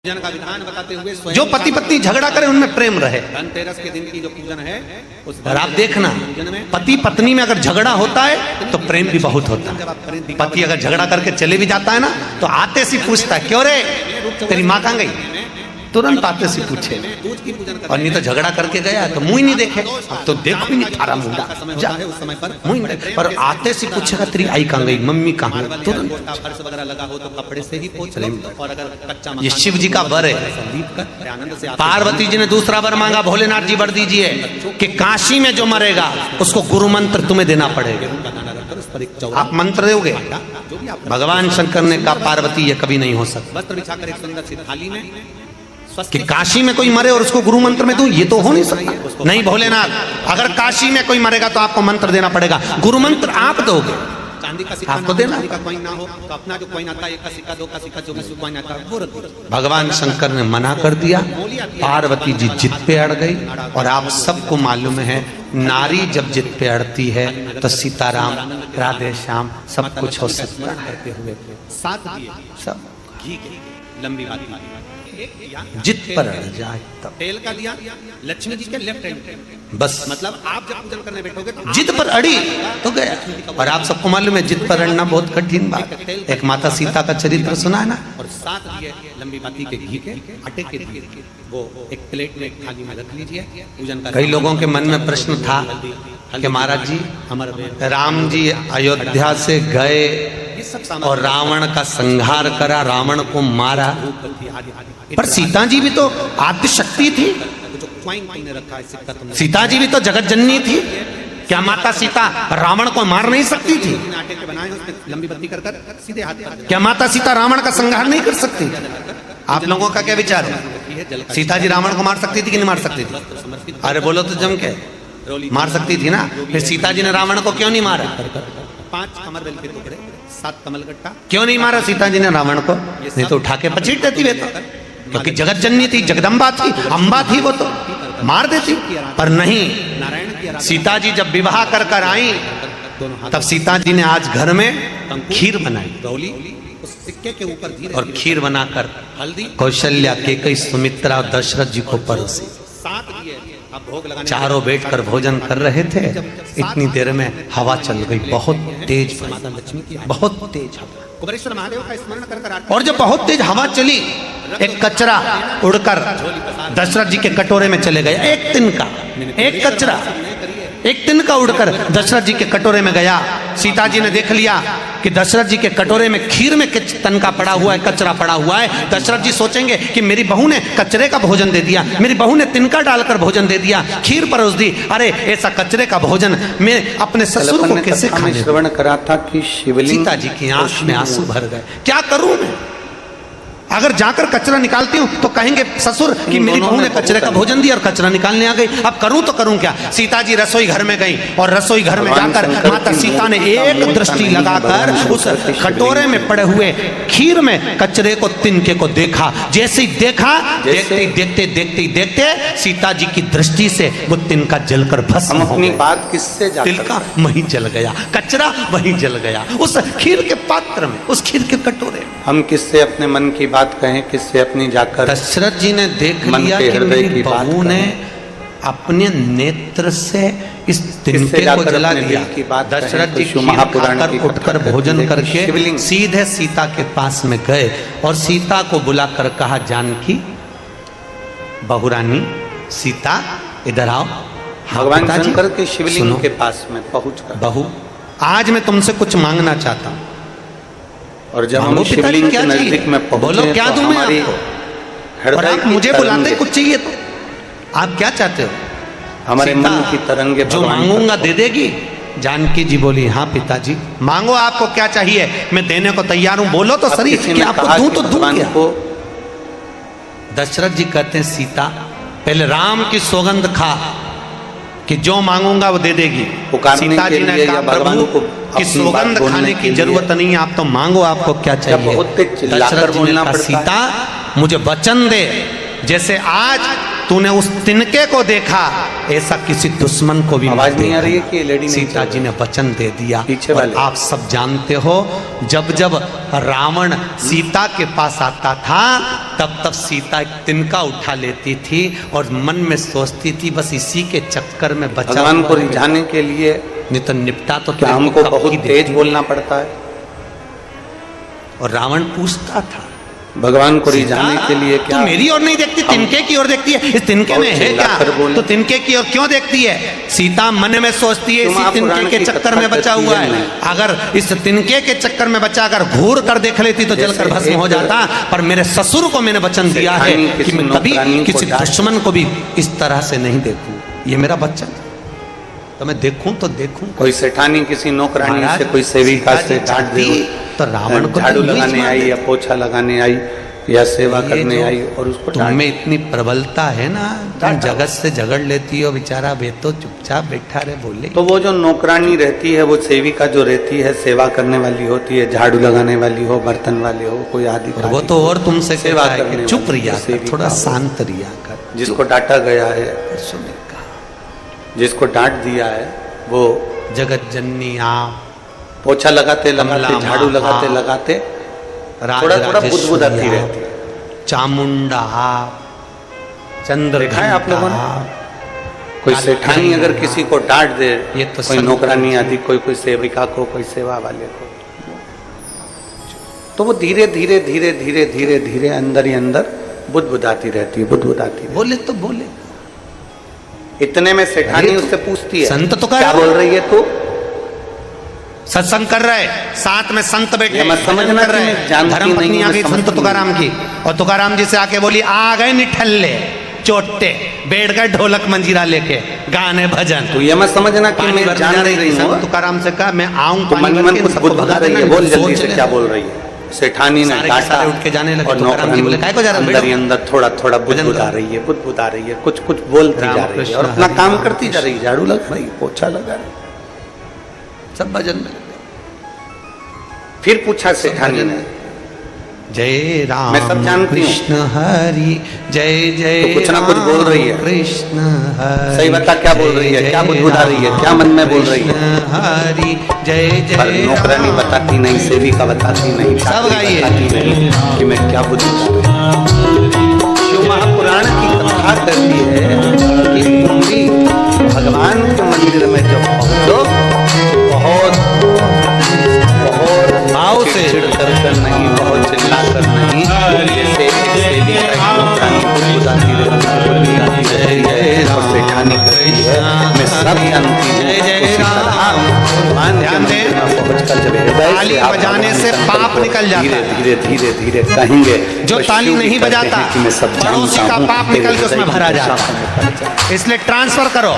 पूजन का विधान बताते हुए जो पति पत्नी झगड़ा करे उनमें प्रेम रहे। धनतेरस के दिन की जो पूजन है उस और आप देखना पति पत्नी में अगर झगड़ा होता है तो प्रेम भी बहुत होता है। पति अगर झगड़ा करके चले भी जाता है ना तो आते से पूछता है क्यों रे तेरी माँ कहाँ गई, तुरंत आते से पूछे। और नहीं तो झगड़ा करके गया तो मुंह ही नहीं देखे, अब तो देखो ही नहीं थारा मुंडा जा मुंह नहीं, पर आते से पूछेगा तेरी आई कहाँ गई, मम्मी कहाँ गई, तुरंत फर्श वगैरह लगा हो तो कपड़े से ही पोंछ ले। और अगर कच्चा ये शिव जी का वर है। पार्वती जी ने दूसरा वर मांगा, भोलेनाथ जी वर दीजिए कि काशी में जो मरेगा उसको गुरु मंत्र तुम्हें देना पड़ेगा। आप मंत्र दोगे? भगवान शंकर ने कहा पार्वती ये कभी नहीं हो सकता। वस्त्र बिछाकर एक सुंदर सी थाली में कि काशी में कोई मरे और उसको गुरु मंत्र में दूं, ये तो हो नहीं सकता। नहीं भोलेनाथ, अगर काशी में कोई मरेगा तो आपको मंत्र देना पड़ेगा, गुरु मंत्र आप दोगे। चांदी का सिक्का आपको देना, का कॉइन ना हो तो अपना जो कॉइन आता है, एक का सिक्का, दो का सिक्का, जो भी कॉइन आता है वो रख दीजिए। भगवान शंकर ने मना कर दिया, पार्वती जी जिद पे अड़ गई। और आप सबको मालूम है नारी जब जिद पे अड़ती है तो सीताराम राधे श्याम सब कुछ हो सकता है। साथ दिए सब घी के लंबी बात जिद पर अड़ जाए तब तेल का दिया लक्ष्मी जी के लेफ्ट हैंड, बस मतलब आप जब पूजन करने बैठोगे तो जिद पर अड़ी तो गया। और आप सबको मालूम है जिद पर अड़ना बहुत कठिन बात है। एक माता सीता का चरित्र सुना है ना। और साथ दिए लंबी बाती के घी के आटे के दिए वो एक प्लेट में एक थाली में रख लीजिए। पूजन का कई लोगों के मन में प्रश्न था कि महाराज जी राम जी अयोध्या से गए और रावण का संहार करा, रावण को मारा, पर सीता जी भी तो आद्य शक्ति थी, सीता जी भी तो जगत जननी थी। क्या माता सीता रावण को मार नहीं सकती थी? आटे के बनाए उसमें लंबी बत्ती कर सीधे हाथ पर। क्या माता सीता रावण का संहार नहीं कर सकती? आप लोगों का क्या विचार है? सीता जी रावण को मार सकती थी कि नहीं मार सकती थी? अरे बोलो तो जम के, मार सकती थी ना। फिर सीता जी ने रावण को क्यों नहीं मारा? 5 कमर बेल के टुकड़े, 7 कमल गट्टा। क्यों नहीं मारा सीता जी ने रावण को? नहीं तो उठा के पचीट देती वे तो, क्योंकि जगत जननी थी, जगदम्बा थी, अम्बा थी, वो तो मार देती। पर नहीं, सीता जी जब विवाह कर कर आई तब सीता जी ने आज घर में खीर बनाई सिक्के के ऊपर धीरे और खीर बनाकर हल्दी कौशल्या, केकई, सुमित्रा और दशरथ जी को परोसी। साथ दिए अब भोग लगाने चारों बैठकर भोजन कर रहे थे। इतनी देर में हवा चल गई, बहुत तेज, माता लक्ष्मी की बहुत तेज हवा। कुबेरेश्वर महादेव का स्मरण कर और जब बहुत तेज हवा चली, एक कचरा उड़कर दशरथ जी के कटोरे में चले गया। एक तिनका, एक कचरा, एक तिनका उड़कर दशरथ जी के कटोरे में गया। सीता जी ने देख लिया कि दशरथ जी के कटोरे में खीर में तनका पड़ा हुआ है, कचरा पड़ा हुआ है। दशरथ जी सोचेंगे कि मेरी बहू ने कचरे का भोजन दे दिया, मेरी बहू ने तिनका डालकर भोजन दे दिया, खीर परोस दी। अरे ऐसा कचरे का भोजन मैं अपने ससुर को कैसे खाने? श्रवण करा था कि शिवलिंग, सीता जी की आंख में आंसू भर गए। क्या करूं मैं? अगर जाकर कचरा निकालती हूँ तो कहेंगे ससुर कि मेरी बहू ने कचरे का भोजन दिया और कचरा निकालने आ गई। अब करूं तो करूं क्या? सीता जी रसोई घर में गई और रसोई घर में जाकर माता सीता ने एक दृष्टि लगाकर उस कटोरे में पड़े हुए खीर में कचरे को, तिनके को देखा। जैसे ही देखा, देखते सीता जी की दृष्टि से वो तिनका जलकर भस्म हो गया। बात किससे तिनका वहीं जल गया, कचरा वहीं जल गया, उस खीर के पात्र में, उस खीर के कटोरे में। हम किससे अपने मन की बात कहें, किससे अपनी जाकर? दशरथ जी ने देख लिया कि मेरी बहू ने अपने नेत्र से इस तिनके को जला दिया। दशरथ जी खीर उठकर भोजन करके सीधे सीता के पास में गए और सीता को बुलाकर कहा, जानकी, बहुरानी सीता इधर आओ। भगवान शंकर के शिवलिंग के पास में पहुंचकर, बहू आज मैं तुमसे कुछ मांगना चाहता हूँ। और जब हम शिवलिंग के नजदीक में पहुंचे, बोलो क्या दूं मैं आपको? और आप मुझे बुलाते कुछ चाहिए तो आप क्या चाहते हो? हमारे मन की तरंगे जो मांगूंगा दे देगी? जानकी जी बोली, हाँ पिताजी, मांगो, आपको क्या चाहिए, मैं देने को तैयार हूं, बोलो तो सही कि आपको दूं तो दूं क्या? दशरथ जी कहते हैं, सीता पहले राम की सौगंध खा कि जो मांगूंगा वो दे देगी। सीता जी ने कहा, प्रभु की सौगंध खाने की जरूरत नहीं है, आप तो मांगो, आपको क्या चाहिए? दशरथ जी ने कहा, सीता मुझे वचन दे, जैसे आज तूने उस तिनके को देखा, ऐसा किसी दुश्मन को भी आवाज मत नहीं आ रही है देखना। कि लेडी नहीं सीता जी ने वचन दे दिया। पीछे और वाले। आप सब जानते हो, जब जब रावण सीता के पास आता था, तब तब सीता एक तिनका उठा लेती थी और मन में सोचती थी बस इसी के चक्कर में बचा भगवान को हुआ है। रिझाने के लिए नहीं तो निपटा तो क्या तेरे को हमको कब बहुत की तेज देती। बोलना पड़ता है? और रावण पूछता था, भगवान को रिझाने के लिए तू क्या मेरी ओर नहीं देखती, तिनके की ओर देखती है। इस तिनके बहुत में है चिल्लाकर क्या? बोले। तो तिनके की ओर क्यों देखती है? सीता मन में सोचती है तुम इसी आप तिनके पुराण के की चक्कर कथा में बचा करती हुआ है है। नहीं। अगर इस तिनके के चक्कर में बचा, अगर घूर कर देख लेती तो जैसे जलकर भस्म हो एक जाता। पर मेरे ससुर को मैंने वचन दिया है सेठानी कि किसी मैं कभी नौकरानी को किसी डांट- दुश्मन को भी इस तरह से नहीं देखूं। ये मेरा वचन, तो मैं देखूं तो देखूं। कोई सेठानी किसी नौकरानी महाराज, से कोई सेविका सीता से जी डांट दे, चाहती तो रावण को झाड़ू तो यूं ही लगाने मार आई देती। या पोछा लगाने आई या सेवा ये करने जो आई और उसको तुम डांट में इतनी प्रबलता है ना, तुम डांटा। जगत से झगड़ लेती हो। बेचारा वे तो चुपचाप बैठा रहे, बोले तो वो जो नौकरानी रहती है, वो सेविका जो रहती है, सेवा करने वाली होती है, झाड़ू लगाने वाली हो, बर्तन वाले हो, कोई आदि और वो तो और तुमसे सेवा कहता है करने कि चुप वाली रिया कर, सेविका थोड़ा हो। शांत रिया कर। जिसको डांटा गया है, परसों ने कहा, जिसको डांट दिया है, वो जगत जननी आप, पोछा लगाते कमला लगाते, माँ, झाड़ू लगाते हाँ। लगाते राज थोड़ा थोड़ा राजेश्वरी बुदबुदाती आप, रहती है। चामुंडा आप, चंद्र देखा है आप लोगों ने? आप, कोई काली सेठानी अगर हाँ। किसी को डांट दे, ये तो कोई संत नौकरानी जी। आदि, कोई सेविका को, कोई सेवा वाले को, तो वो धीरे धीरे धीरे धीरे धीरे धीरे अंदर ही अंदर बुदबुदाती रहती है, बुदबुदाती रहती बोले तो बोले। है। इतने में सेठानी अरे तो उससे पूछती है, संत तो कह क्या रहा है। बोल रही है तू? सत्संग कर रहे, साथ में संत बैठे, ये मत समझना भजन कर कि रहे। मैं जानती धर्म पत्नी नहीं आ हूं, गई मैं संत समझती तुकाराम की, और तुकाराम जी से आके बोली, आ गए निठल्ले चोटे, बैठ गए ढोलक मंजीरा लेके, गाने भजन। तो ये मत समझना कि पानी मैं भरने जान जा नहीं रही संत हूँ। तुकाराम से कहा, मैं आऊं तो पानी मन भर मन के कुछ सबको बुदबुदा भगा रही है, देना, बोल सोच जल्दी से ले। क्या बोल रही है। सेठानी ने सारे के डांटा सारे उठ के जाने लगे। और तुकाराम जी नौकरानी बोले, "काय को जा रहे हो? अंदर ही बैठो।" अंदर थोड़ा थोड़ा भजन बुदबुदा करो। रही है, बुदबुदा रही है, कुछ कुछ बोलती राम जा रही है कृष्ण और अपना हरे काम राम करती जा रही है, झाड़ू लगा रही है, पोछा लगा रही है। सब भजन में लगे। फिर पूछा सेठानी ने, जय राम मैं सब जानती हूँ। कृष्ण हरि, जय जय तो कुछ ना कुछ बोल रही है। राम कृष्ण हरि, सही बता, क्या बोल रही है, जय क्या जय बुदबुदा रही है, क्या मन में बोल रही है? कृष्ण हरि, जय पर जय नौकरानी राम। बताती नहीं, सेविका बताती नहीं, सब चाकरी गाइए। बताती नहीं कि मैं क्या बुदबुदा रही हूँ। शिव महापुराण की कथा करती है कि तुम भी भगवान के मंदिर में जब पहुंचो, बहुत बहुत भाव से। चिढ़ कर नहीं, बहुत चिल्ला कर नहीं, जैसे एक सेविका एक नौकरानी बुदबुदाती रहती है और सेठानी करती है, मैं सब जानती हूँ। जय जय उसी तरह राम। भगवान के ध्यान मंदिर दें, में पहुंचकर जब हृदय ताली से आप बजाने भगवान से के पाप संकल्प को निकल जाता धीरे है। धीरे धीरे धीरे कहेंगे, जो तो ताली शिव भी नहीं कहते हैं बजाता, कि मैं सब पड़ोसी जानता का हूँ, पाप तेरे निकल के उसमें हृदय की भरा दिशा जाता में निकल जाए। इसलिए ट्रांसफर करो।